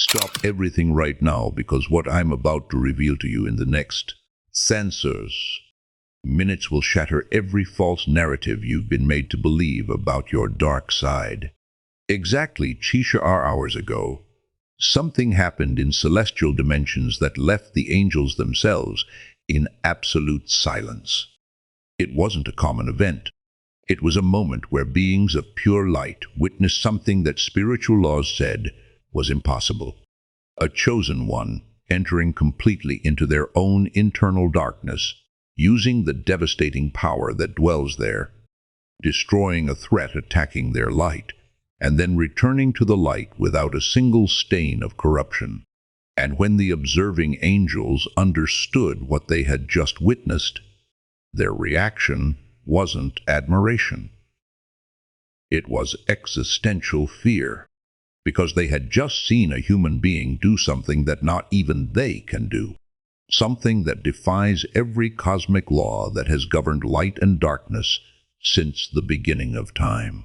Stop everything right now, because what I'm about to reveal to you in the next sensors minutes will shatter every false narrative you've been made to believe about your dark side. Exactly 6 hours ago, something happened in celestial dimensions that left the angels themselves in absolute silence. It wasn't a common event. It was a moment where beings of pure light witnessed something that spiritual laws said was impossible. A chosen one entering completely into their own internal darkness, using the devastating power that dwells there, destroying a threat attacking their light, and then returning to the light without a single stain of corruption. And when the observing angels understood what they had just witnessed, their reaction wasn't admiration. It was existential fear, because they had just seen a human being do something that not even they can do, something that defies every cosmic law that has governed light and darkness since the beginning of time.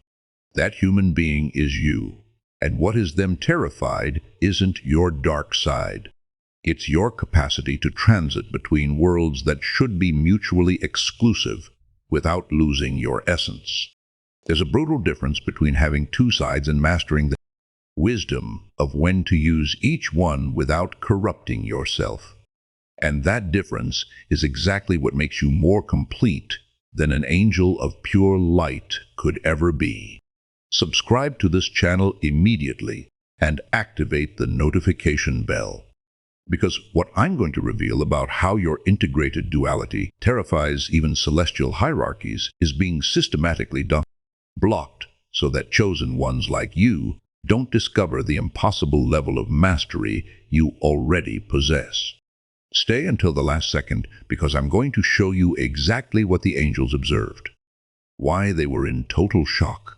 That human being is you, and what has them terrified isn't your dark side. It's your capacity to transit between worlds that should be mutually exclusive without losing your essence. There's a brutal difference between having two sides and mastering the wisdom of when to use each one without corrupting yourself. And that difference is exactly what makes you more complete than an angel of pure light could ever be. Subscribe to this channel immediately and activate the notification bell, because what I'm going to reveal about how your integrated duality terrifies even celestial hierarchies is being systematically blocked so that chosen ones like you don't discover the impossible level of mastery you already possess. Stay until the last second, because I'm going to show you exactly what the angels observed, why they were in total shock,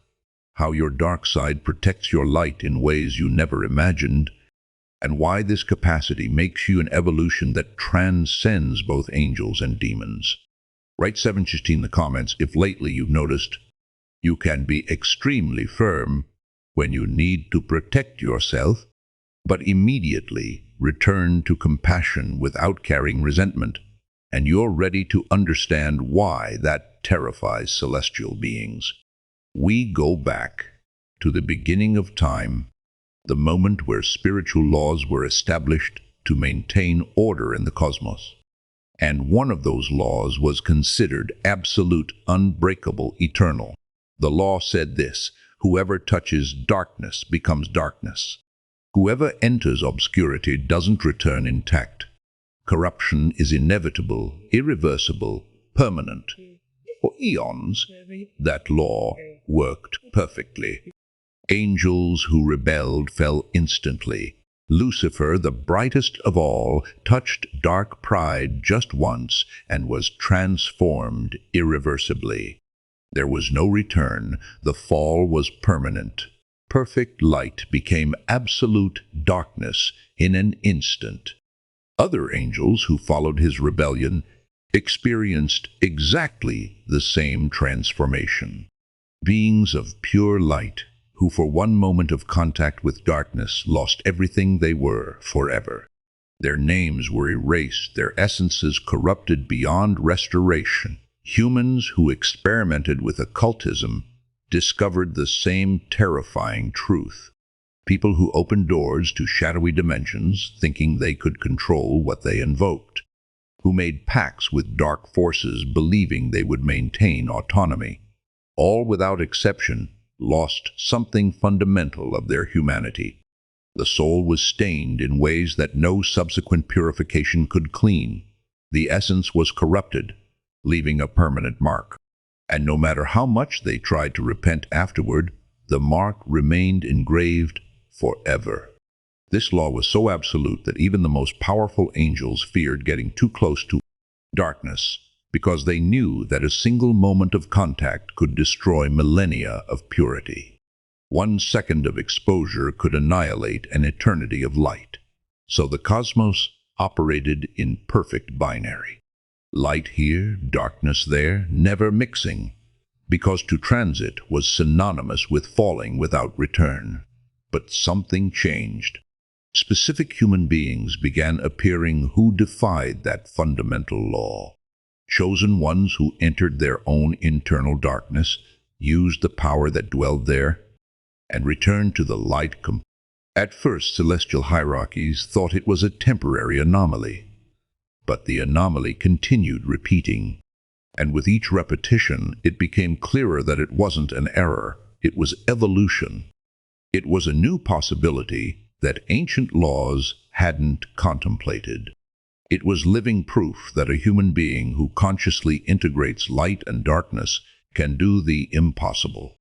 how your dark side protects your light in ways you never imagined, and why this capacity makes you an evolution that transcends both angels and demons. Write 716 in the comments if lately you've noticed you can be extremely firm when you need to protect yourself, but immediately return to compassion without carrying resentment, and you're ready to understand why that terrifies celestial beings. We go back to the beginning of time, the moment where spiritual laws were established to maintain order in the cosmos. And one of those laws was considered absolute, unbreakable, eternal. The law said this: whoever touches darkness becomes darkness. Whoever enters obscurity doesn't return intact. Corruption is inevitable, irreversible, permanent. For eons, that law worked perfectly. Angels who rebelled fell instantly. Lucifer, the brightest of all, touched dark pride just once and was transformed irreversibly. There was no return. The fall was permanent. Perfect light became absolute darkness in an instant. Other angels who followed his rebellion experienced exactly the same transformation. Beings of pure light, who for one moment of contact with darkness lost everything they were forever. Their names were erased, their essences corrupted beyond restoration. Humans who experimented with occultism discovered the same terrifying truth. People who opened doors to shadowy dimensions, thinking they could control what they invoked. Who made pacts with dark forces, believing they would maintain autonomy. All without exception lost something fundamental of their humanity. The soul was stained in ways that no subsequent purification could clean. The essence was corrupted, leaving a permanent mark. And no matter how much they tried to repent afterward, the mark remained engraved forever. This law was so absolute that even the most powerful angels feared getting too close to darkness, because they knew that a single moment of contact could destroy millennia of purity. 1 second of exposure could annihilate an eternity of light. So the cosmos operated in perfect binary. Light here, darkness there, never mixing, because to transit was synonymous with falling without return. But something changed. Specific human beings began appearing who defied that fundamental law. Chosen ones who entered their own internal darkness, used the power that dwelled there, and returned to the light. At first, celestial hierarchies thought it was a temporary anomaly. But the anomaly continued repeating, and with each repetition, it became clearer that it wasn't an error, it was evolution. It was a new possibility that ancient laws hadn't contemplated. It was living proof that a human being who consciously integrates light and darkness can do the impossible,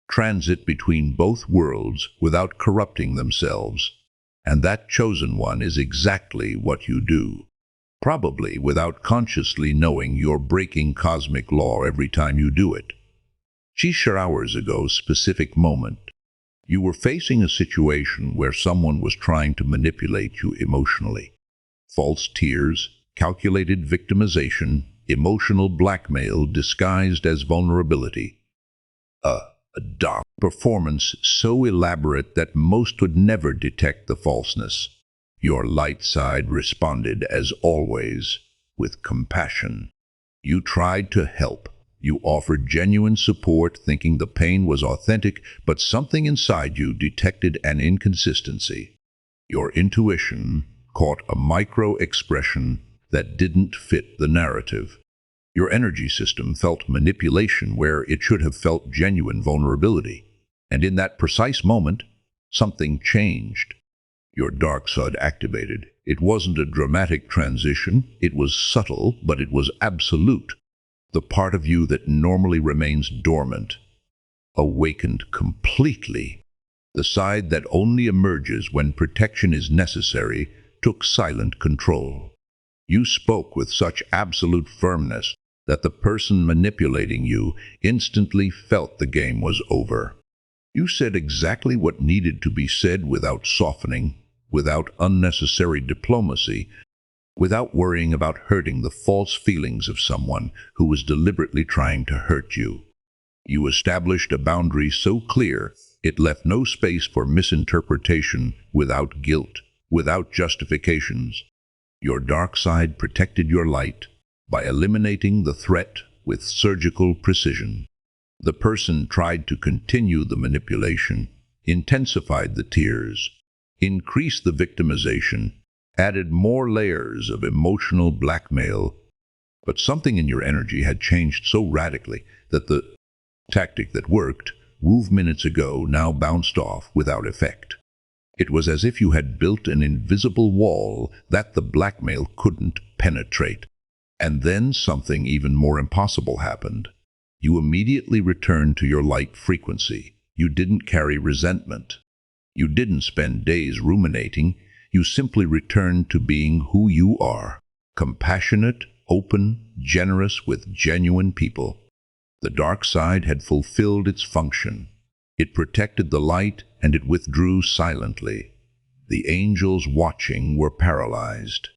transit between both worlds without corrupting themselves. And that chosen one is exactly what you do. Probably without consciously knowing you're breaking cosmic law every time you do it. Hours ago, specific moment. You were facing a situation where someone was trying to manipulate you emotionally. False tears, calculated victimization, emotional blackmail disguised as vulnerability. A dark performance so elaborate that most would never detect the falseness. Your light side responded, as always, with compassion. You tried to help. You offered genuine support, thinking the pain was authentic, but something inside you detected an inconsistency. Your intuition caught a micro-expression that didn't fit the narrative. Your energy system felt manipulation where it should have felt genuine vulnerability. And in that precise moment, something changed. Your dark side activated. It wasn't a dramatic transition. It was subtle, but it was absolute. The part of you that normally remains dormant awakened completely. The side that only emerges when protection is necessary took silent control. You spoke with such absolute firmness that the person manipulating you instantly felt the game was over. You said exactly what needed to be said without softening, without unnecessary diplomacy, without worrying about hurting the false feelings of someone who was deliberately trying to hurt you. You established a boundary so clear it left no space for misinterpretation without guilt, without justifications. Your dark side protected your light by eliminating the threat with surgical precision. The person tried to continue the manipulation, intensified the tears, increased the victimization, added more layers of emotional blackmail. But something in your energy had changed so radically that the tactic that worked, minutes ago, now bounced off without effect. It was as if you had built an invisible wall that the blackmail couldn't penetrate. And then something even more impossible happened. You immediately returned to your light frequency. You didn't carry resentment. You didn't spend days ruminating. You simply returned to being who you are, compassionate, open, generous with genuine people. The dark side had fulfilled its function. It protected the light and it withdrew silently. The angels watching were paralyzed.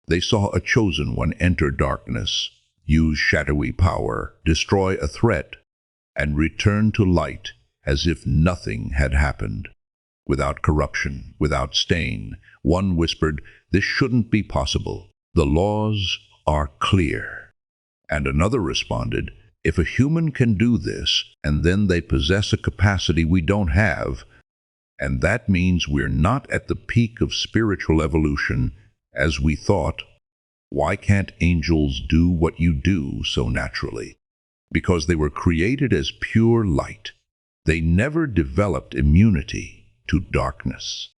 They saw a chosen one enter darkness, use shadowy power, destroy a threat, and return to light as if nothing had happened. Without corruption, without stain, one whispered, "This shouldn't be possible. The laws are clear." And another responded, "If a human can do this, and then they possess a capacity we don't have, and that means we're not at the peak of spiritual evolution as we thought, why can't angels do what you do so naturally?" Because they were created as pure light. They never developed immunity to darkness.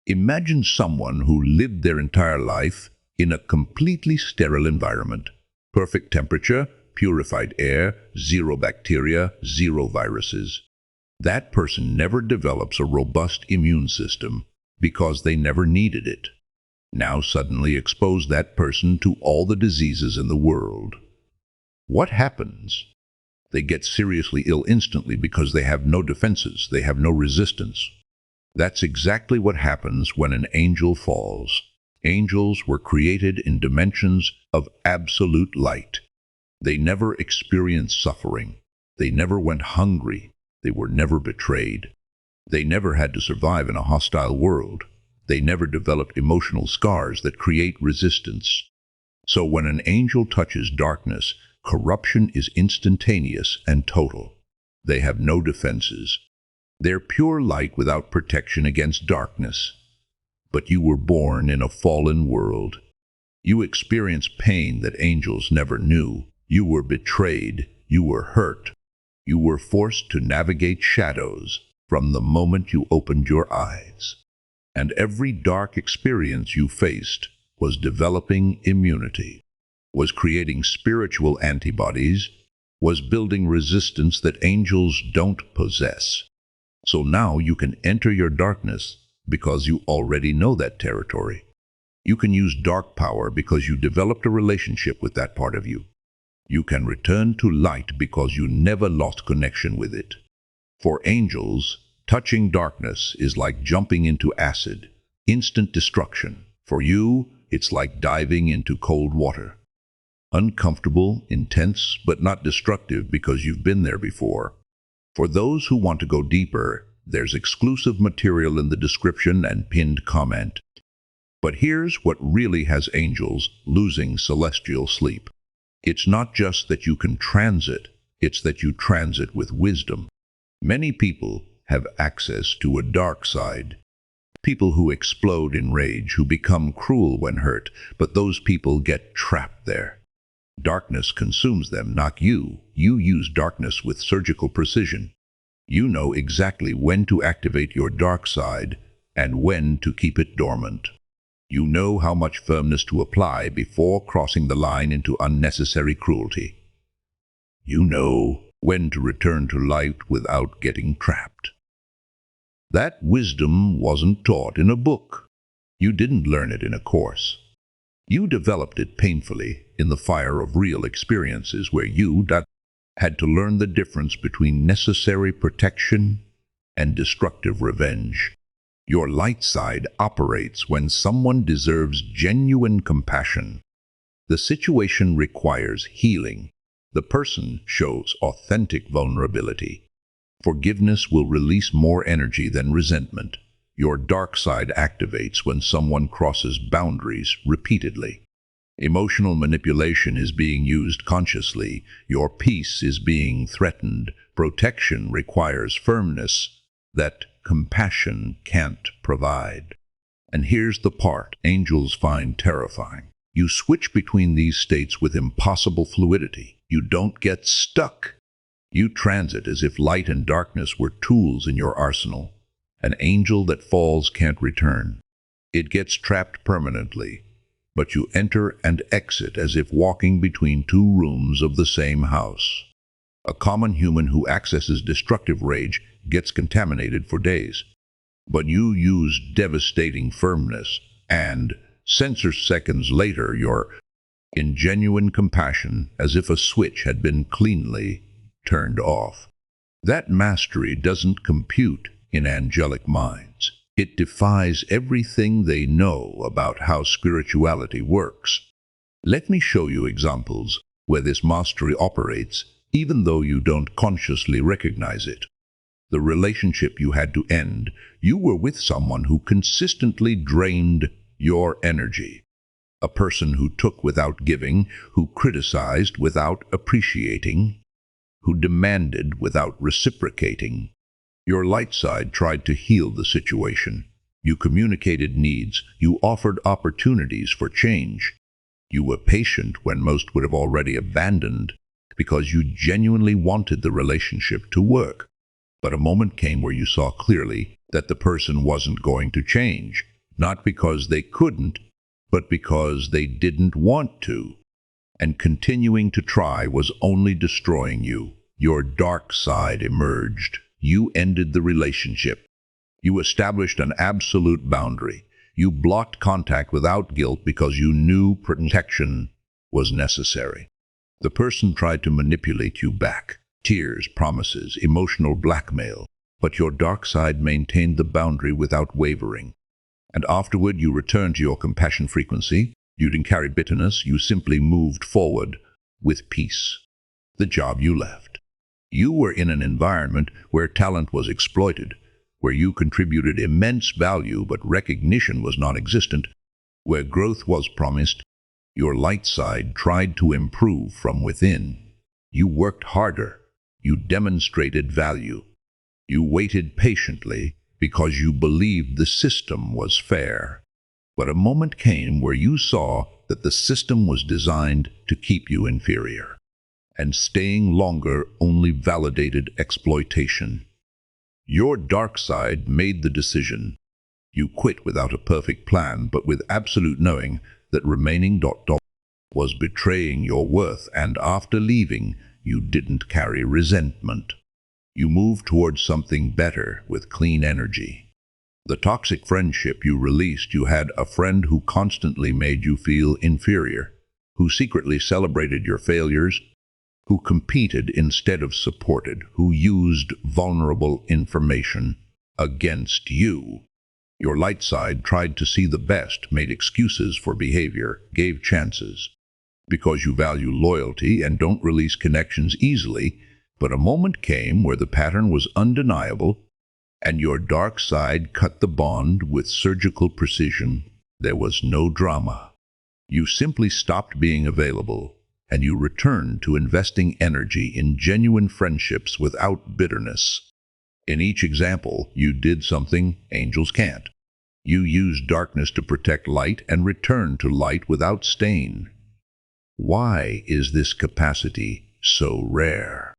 Imagine someone who lived their entire life in a completely sterile environment. Perfect temperature, purified air, zero bacteria, zero viruses. That person never develops a robust immune system because they never needed it. Now suddenly expose that person to all the diseases in the world. What happens? They get seriously ill instantly because they have no defenses, they have no resistance. That's exactly what happens when an angel falls. Angels were created in dimensions of absolute light. They never experienced suffering. They never went hungry. They were never betrayed. They never had to survive in a hostile world. They never developed emotional scars that create resistance. So when an angel touches darkness, corruption is instantaneous and total. They have no defenses. They're pure light without protection against darkness. But you were born in a fallen world. You experienced pain that angels never knew. You were betrayed. You were hurt. You were forced to navigate shadows from the moment you opened your eyes. And every dark experience you faced was developing immunity, was creating spiritual antibodies, was building resistance that angels don't possess. So now you can enter your darkness because you already know that territory. You can use dark power because you developed a relationship with that part of you. You can return to light because you never lost connection with it. For angels, touching darkness is like jumping into acid, instant destruction. For you, it's like diving into cold water. Uncomfortable, intense, but not destructive because you've been there before. For those who want to go deeper, there's exclusive material in the description and pinned comment. But here's what really has angels losing celestial sleep. It's not just that you can transit, it's that you transit with wisdom. Many people have access to a dark side. People who explode in rage, who become cruel when hurt, but those people get trapped there. Darkness consumes them, not you. You use darkness with surgical precision. You know exactly when to activate your dark side and when to keep it dormant. You know how much firmness to apply before crossing the line into unnecessary cruelty. You know when to return to light without getting trapped. That wisdom wasn't taught in a book. You didn't learn it in a course. You developed it painfully in the fire of real experiences where you had to learn the difference between necessary protection and destructive revenge. Your light side operates when someone deserves genuine compassion. The situation requires healing. The person shows authentic vulnerability. Forgiveness will release more energy than resentment. Your dark side activates when someone crosses boundaries repeatedly. Emotional manipulation is being used consciously. Your peace is being threatened. Protection requires firmness that compassion can't provide. And here's the part angels find terrifying. You switch between these states with impossible fluidity. You don't get stuck. You transit as if light and darkness were tools in your arsenal. An angel that falls can't return. It gets trapped permanently. But you enter and exit as if walking between two rooms of the same house. A common human who accesses destructive rage gets contaminated for days. But you use devastating firmness, and seconds later you're in genuine compassion as if a switch had been cleanly turned off. That mastery doesn't compute in angelic minds. It defies everything they know about how spirituality works. Let me show you examples where this mastery operates, even though you don't consciously recognize it. The relationship you had to end, you were with someone who consistently drained your energy. A person who took without giving, who criticized without appreciating, who demanded without reciprocating. Your light side tried to heal the situation. You communicated needs. You offered opportunities for change. You were patient when most would have already abandoned because you genuinely wanted the relationship to work. But a moment came where you saw clearly that the person wasn't going to change, not because they couldn't, but because they didn't want to. And continuing to try was only destroying you. Your dark side emerged. You ended the relationship. You established an absolute boundary. You blocked contact without guilt because you knew protection was necessary. The person tried to manipulate you back. Tears, promises, emotional blackmail. But your dark side maintained the boundary without wavering. And afterward you returned to your compassion frequency. You didn't carry bitterness. You simply moved forward with peace. The job you left. You were in an environment where talent was exploited, where you contributed immense value but recognition was non-existent, where growth was promised, your light side tried to improve from within. You worked harder. You demonstrated value. You waited patiently because you believed the system was fair. But a moment came where you saw that the system was designed to keep you inferior, and staying longer only validated exploitation. Your dark side made the decision. You quit without a perfect plan, but with absolute knowing that remaining was betraying your worth, and after leaving, you didn't carry resentment. You moved towards something better with clean energy. The toxic friendship you released, you had a friend who constantly made you feel inferior, who secretly celebrated your failures, who competed instead of supported, who used vulnerable information against you. Your light side tried to see the best, made excuses for behavior, gave chances. Because you value loyalty and don't release connections easily, but a moment came where the pattern was undeniable, and your dark side cut the bond with surgical precision. There was no drama. You simply stopped being available, and you returned to investing energy in genuine friendships without bitterness. In each example, you did something angels can't. You used darkness to protect light and returned to light without stain. Why is this capacity so rare?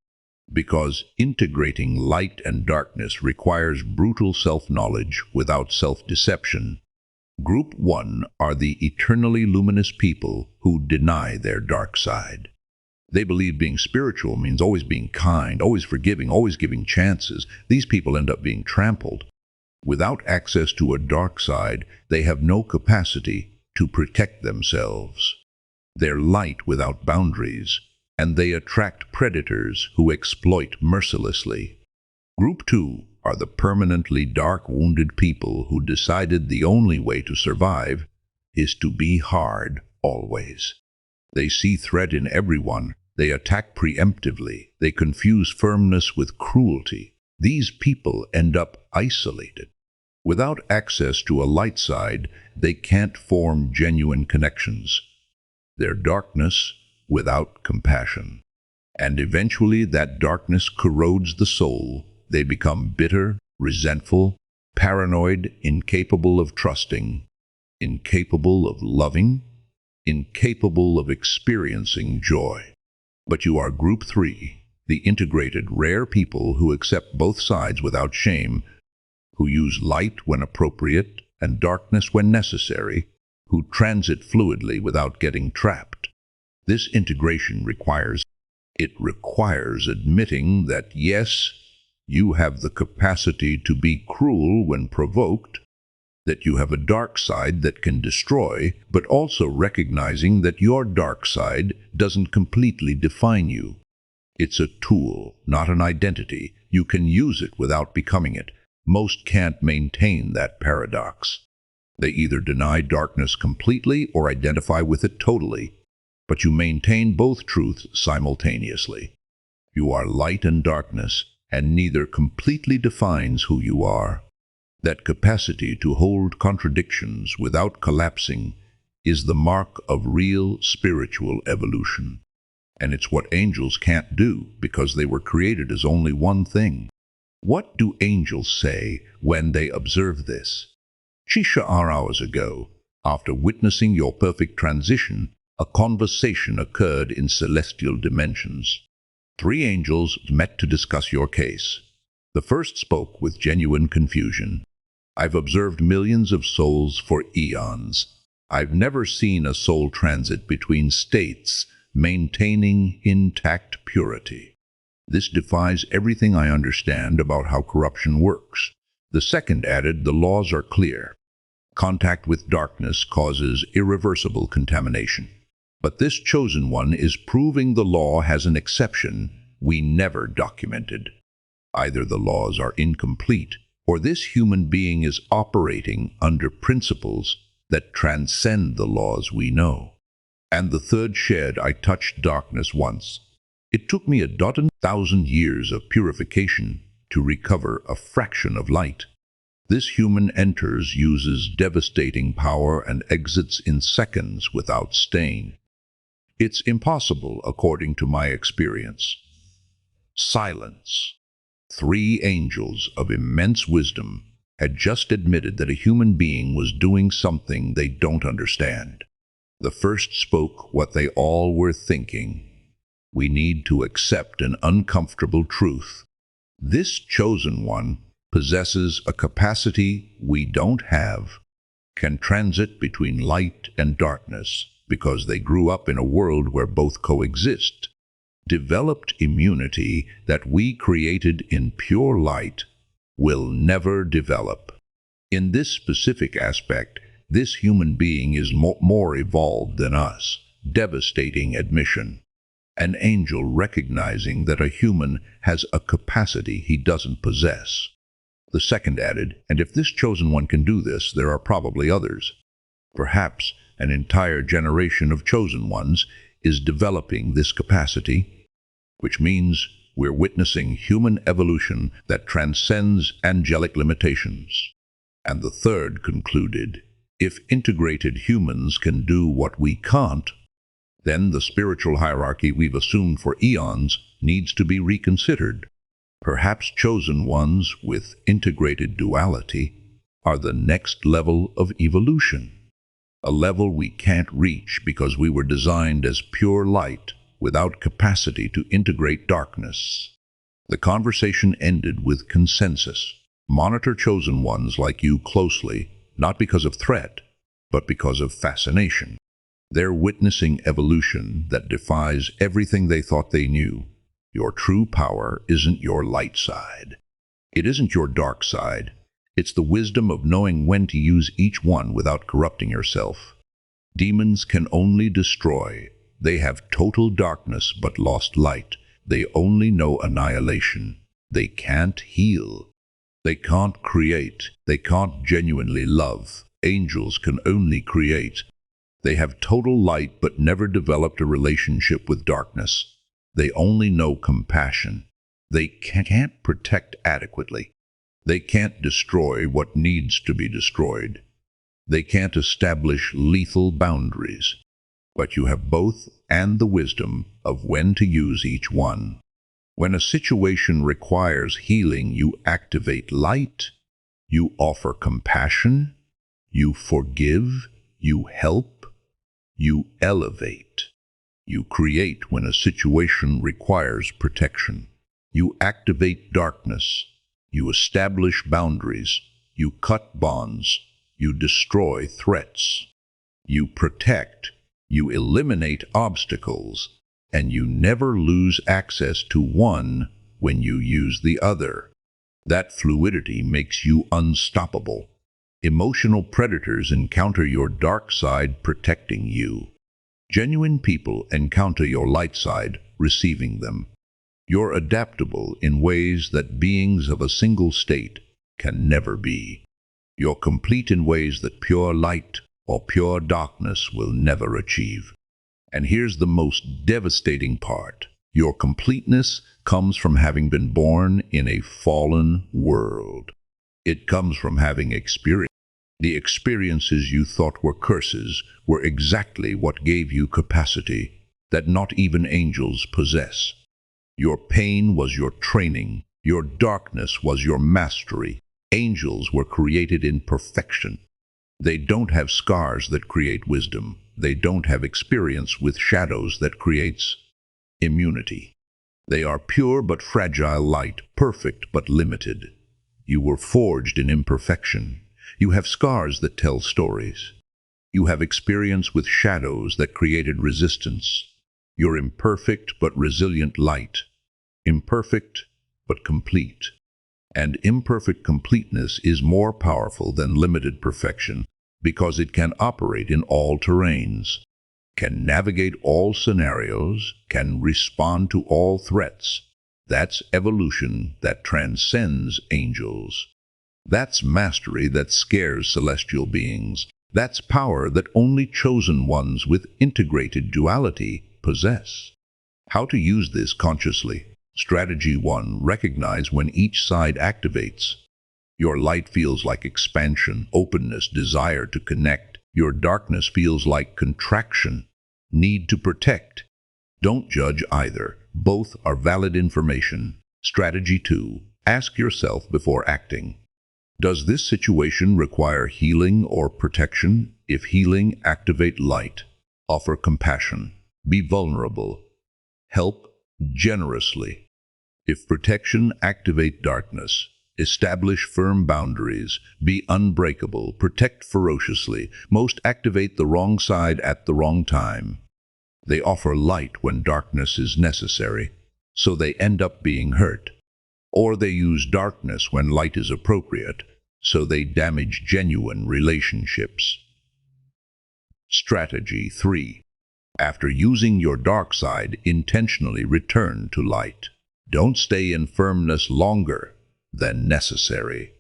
Because integrating light and darkness requires brutal self-knowledge without self-deception. Group 1 are the eternally luminous people who deny their dark side. They believe being spiritual means always being kind, always forgiving, always giving chances. These people end up being trampled. Without access to a dark side, they have no capacity to protect themselves. They're light without boundaries, and they attract predators who exploit mercilessly. Group 2 are the permanently dark, wounded people who decided the only way to survive is to be hard always. They see threat in everyone. They attack preemptively. They confuse firmness with cruelty. These people end up isolated. Without access to a light side, they can't form genuine connections. They're darkness without compassion. And eventually that darkness corrodes the soul. They become bitter, resentful, paranoid, incapable of trusting, incapable of loving, incapable of experiencing joy. But you are Group 3, the integrated, rare people who accept both sides without shame, who use light when appropriate and darkness when necessary, who transit fluidly without getting trapped. This integration requires admitting that yes, you have the capacity to be cruel when provoked, that you have a dark side that can destroy, but also recognizing that your dark side doesn't completely define you. It's a tool, not an identity. You can use it without becoming it. Most can't maintain that paradox. They either deny darkness completely or identify with it totally, but you maintain both truths simultaneously. You are light and darkness, and neither completely defines who you are. That capacity to hold contradictions without collapsing is the mark of real spiritual evolution. And it's what angels can't do because they were created as only one thing. What do angels say when they observe this? Shisha hours ago, after witnessing your perfect transition, a conversation occurred in celestial dimensions. 3 angels met to discuss your case. The first spoke with genuine confusion. I've observed millions of souls for eons. I've never seen a soul transit between states, maintaining intact purity. This defies everything I understand about how corruption works. The second added, the laws are clear. Contact with darkness causes irreversible contamination. But this chosen one is proving the law has an exception we never documented. Either the laws are incomplete, or this human being is operating under principles that transcend the laws we know. And the third shared, I touched darkness once. It took me 1,000 years of purification to recover a fraction of light. This human enters, uses devastating power, and exits in seconds without stain. It's impossible, according to my experience. Silence. 3 angels of immense wisdom had just admitted that a human being was doing something they don't understand. The first spoke what they all were thinking. We need to accept an uncomfortable truth. This chosen one possesses a capacity we don't have, can transit between light and darkness because they grew up in a world where both coexist, developed immunity that we created in pure light will never develop. In this specific aspect, this human being is more evolved than us. Devastating admission. An angel recognizing that a human has a capacity he doesn't possess. The second added, and if this chosen one can do this, there are probably others. Perhaps an entire generation of chosen ones is developing this capacity, which means we're witnessing human evolution that transcends angelic limitations. And the third concluded, if integrated humans can do what we can't, then the spiritual hierarchy we've assumed for eons needs to be reconsidered. Perhaps chosen ones with integrated duality are the next level of evolution, a level we can't reach because we were designed as pure light without capacity to integrate darkness. The conversation ended with consensus. Monitor chosen ones like you closely, not because of threat, but because of fascination. They're witnessing evolution that defies everything they thought they knew. Your true power isn't your light side. It isn't your dark side. It's the wisdom of knowing when to use each one without corrupting yourself. Demons can only destroy. They have total darkness but lost light. They only know annihilation. They can't heal. They can't create. They can't genuinely love. Angels can only create. They have total light but never developed a relationship with darkness. They only know compassion. They can't protect adequately. They can't destroy what needs to be destroyed. They can't establish lethal boundaries. But you have both and the wisdom of when to use each one. When a situation requires healing, you activate light, you offer compassion, you forgive, you help, you elevate. You create when a situation requires protection. You activate darkness. You establish boundaries. You cut bonds. You destroy threats. You protect. You eliminate obstacles. And you never lose access to one when you use the other. That fluidity makes you unstoppable. Emotional predators encounter your dark side protecting you. Genuine people encounter your light side, receiving them. You're adaptable in ways that beings of a single state can never be. You're complete in ways that pure light or pure darkness will never achieve. And here's the most devastating part. Your completeness comes from having been born in a fallen world. It comes from having experienced. The experiences you thought were curses were exactly what gave you capacity that not even angels possess. Your pain was your training. Your darkness was your mastery. Angels were created in perfection. They don't have scars that create wisdom. They don't have experience with shadows that creates immunity. They are pure but fragile light, perfect but limited. You were forged in imperfection. You have scars that tell stories. You have experience with shadows that created resistance. You're imperfect but resilient light. Imperfect but complete. And imperfect completeness is more powerful than limited perfection because it can operate in all terrains, can navigate all scenarios, can respond to all threats. That's evolution that transcends angels. That's mastery that scares celestial beings. That's power that only chosen ones with integrated duality possess. How to use this consciously? Strategy 1. Recognize when each side activates. Your light feels like expansion, openness, desire to connect. Your darkness feels like contraction, need to protect. Don't judge either. Both are valid information. Strategy 2. Ask yourself before acting. Does this situation require healing or protection? If healing, activate light. Offer compassion. Be vulnerable. Help generously. If protection, activate darkness. Establish firm boundaries. Be unbreakable. Protect ferociously. Most activate the wrong side at the wrong time. They offer light when darkness is necessary, so they end up being hurt. Or they use darkness when light is appropriate, so they damage genuine relationships. Strategy 3. After using your dark side, intentionally return to light. Don't stay in firmness longer than necessary.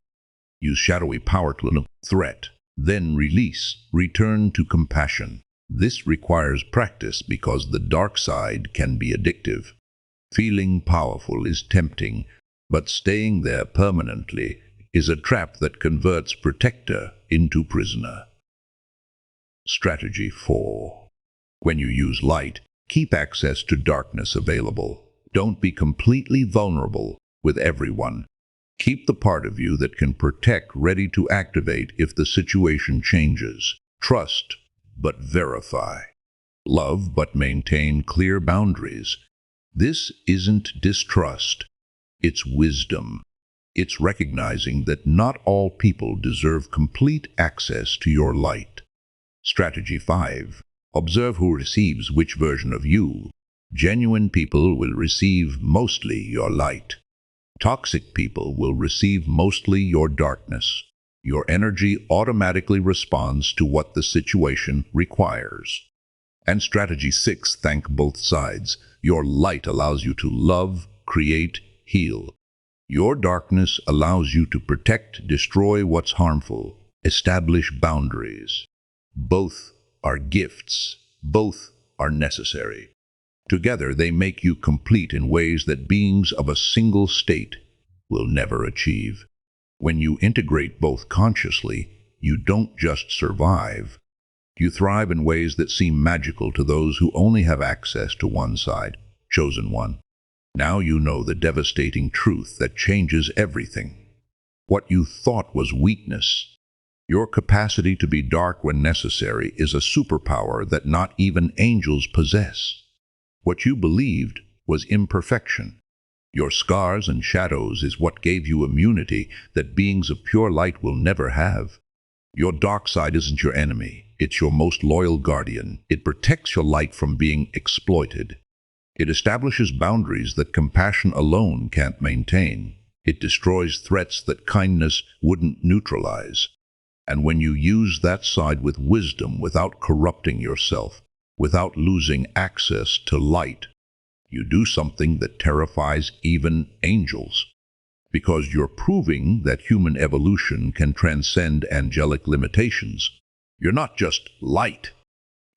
Use shadowy power to eliminate threat, then release, return to compassion. This requires practice because the dark side can be addictive. Feeling powerful is tempting, but staying there permanently is a trap that converts protector into prisoner. Strategy 4. When you use light, keep access to darkness available. Don't be completely vulnerable with everyone. Keep the part of you that can protect ready to activate if the situation changes. Trust, but verify. Love, but maintain clear boundaries. This isn't distrust. It's wisdom. It's recognizing that not all people deserve complete access to your light. Strategy 5. Observe who receives which version of you. Genuine people will receive mostly your light. Toxic people will receive mostly your darkness. Your energy automatically responds to what the situation requires. And strategy 6, thank both sides. Your light allows you to love, create, heal. Your darkness allows you to protect, destroy what's harmful, establish boundaries. Both are gifts. Both are necessary. Together, they make you complete in ways that beings of a single state will never achieve. When you integrate both consciously, you don't just survive. You thrive in ways that seem magical to those who only have access to one side, chosen one. Now you know the devastating truth that changes everything. What you thought was weakness, your capacity to be dark when necessary, is a superpower that not even angels possess. What you believed was imperfection. Your scars and shadows is what gave you immunity that beings of pure light will never have. Your dark side isn't your enemy. It's your most loyal guardian. It protects your light from being exploited. It establishes boundaries that compassion alone can't maintain. It destroys threats that kindness wouldn't neutralize. And when you use that side with wisdom, without corrupting yourself, without losing access to light, you do something that terrifies even angels. Because you're proving that human evolution can transcend angelic limitations. You're not just light.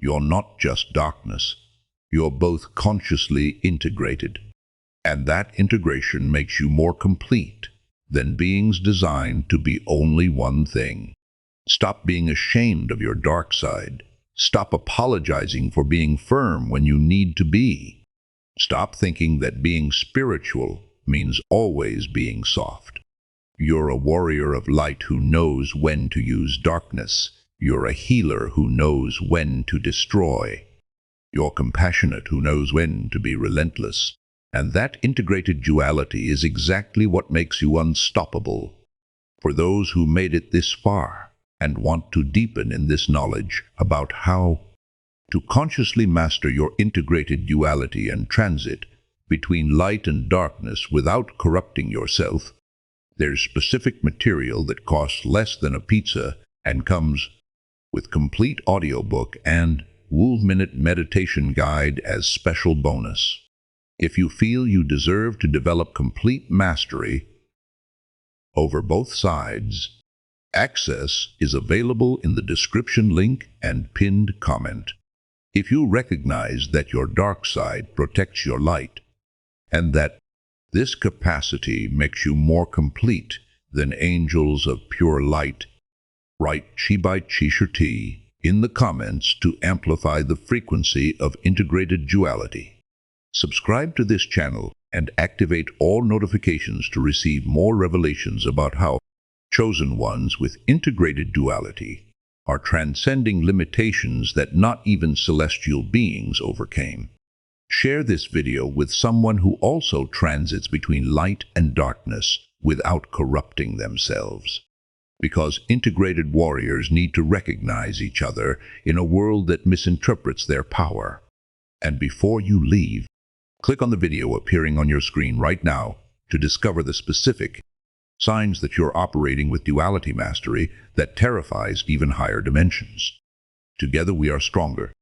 You're not just darkness. You're both consciously integrated. And that integration makes you more complete than beings designed to be only one thing. Stop being ashamed of your dark side. Stop apologizing for being firm when you need to be. Stop thinking that being spiritual means always being soft. You're a warrior of light who knows when to use darkness. You're a healer who knows when to destroy. You're compassionate who knows when to be relentless. And that integrated duality is exactly what makes you unstoppable. For those who made it this far and want to deepen in this knowledge about how to consciously master your integrated duality and transit between light and darkness without corrupting yourself, there's specific material that costs less than a pizza and comes with complete audiobook and Minute meditation guide as special bonus. If you feel you deserve to develop complete mastery over both sides, access is available in the description link and pinned comment. If you recognize that your dark side protects your light, and that this capacity makes you more complete than angels of pure light. Write chi by chi T in the comments to amplify the frequency of integrated duality. Subscribe to this channel and activate all notifications to receive more revelations about how chosen ones with integrated duality are transcending limitations that not even celestial beings overcame. Share this video with someone who also transits between light and darkness without corrupting themselves. Because integrated warriors need to recognize each other in a world that misinterprets their power. And before you leave, click on the video appearing on your screen right now to discover the specific signs that you're operating with duality mastery that terrifies even higher dimensions. Together we are stronger.